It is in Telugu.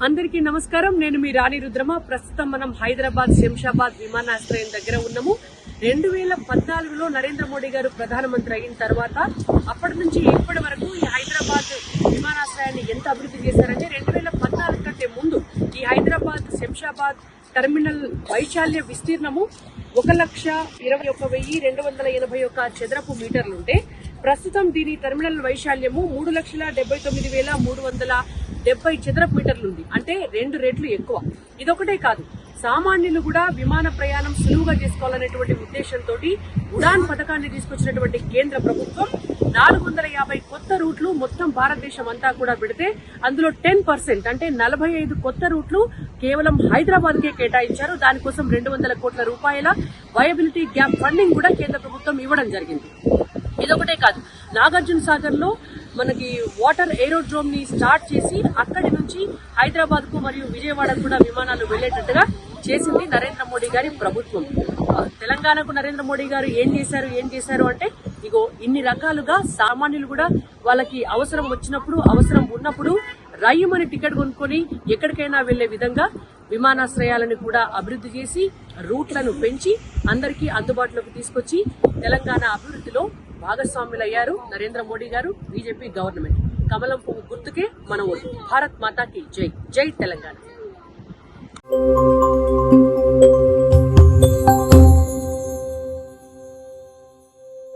అందరికీ నమస్కారం. నేను మీ రాణి రుద్రమ. ప్రస్తుతం మనం హైదరాబాద్ శంషాబాద్ విమానాశ్రయం దగ్గర ఉన్నాము. 2014లో నరేంద్ర మోడీ గారు ప్రధానమంత్రి అయిన తర్వాత అప్పటి నుంచి ఇప్పటి వరకు ఈ హైదరాబాద్ విమానాశ్రయాన్ని ఎంత అభివృద్ధి చేశారంటే 2014 కంటే ముందు ఈ హైదరాబాద్ శంషాబాద్ టెర్మినల్ వైశాల్య విస్తీర్ణము 1,21,281 చదరపు మీటర్లుంటే ప్రస్తుతం దీని టెర్మినల్ వైశాల్యము 3,79,370 చదరపు మీటర్లుంది. అంటే 2 రెట్లు ఎక్కువ. ఇదొకటే కాదు, సామాన్యులు కూడా విమాన ప్రయాణం సులువుగా చేసుకోవాలనేటువంటి ఉద్దేశంతో ఉడాన్ పథకాన్ని తీసుకొచ్చినటువంటి కేంద్ర ప్రభుత్వం 450 కొత్త రూట్లు మొత్తం భారతదేశం అంతా కూడా పెడితే అందులో 10% అంటే 45 కొత్త రూట్లు కేవలం హైదరాబాద్ కే కేటాయించారు. దానికోసం 200 కోట్ల రూపాయల వయబిలిటీ గ్యాప్ ఫండింగ్ కూడా కేంద్ర ప్రభుత్వం ఇవ్వడం జరిగింది. ఇదొకటే కాదు, నాగార్జున సాగర్ లో మనకి వాటర్ ఏరోడ్రోమ్ ని స్టార్ట్ చేసి అక్కడి నుంచి హైదరాబాద్ కు మరియు విజయవాడకు కూడా విమానాలు వెళ్లేటట్టుగా చేసింది నరేంద్ర మోడీ గారి ప్రభుత్వం. తెలంగాణకు నరేంద్ర మోడీ గారు ఏం చేశారు అంటే ఇగో ఇన్ని రకాలుగా సామాన్యులు కూడా వాళ్ళకి అవసరం వచ్చినప్పుడు అవసరం ఉన్నప్పుడు రైమని టికెట్ కొనుక్కొని ఎక్కడికైనా వెళ్లే విధంగా విమానాశ్రయాలను కూడా అభివృద్ధి చేసి రూట్లను పెంచి అందరికీ అందుబాటులోకి తీసుకొచ్చి తెలంగాణ అభివృద్ధిలో భాగస్వాములయ్యారు నరేంద్ర మోడీ గారు, బీజేపీ గవర్నమెంట్. కమలం పువ్వు గుర్తుకే మన ఓటు. భారత్ మాతాకి జై. జై తెలంగాణ.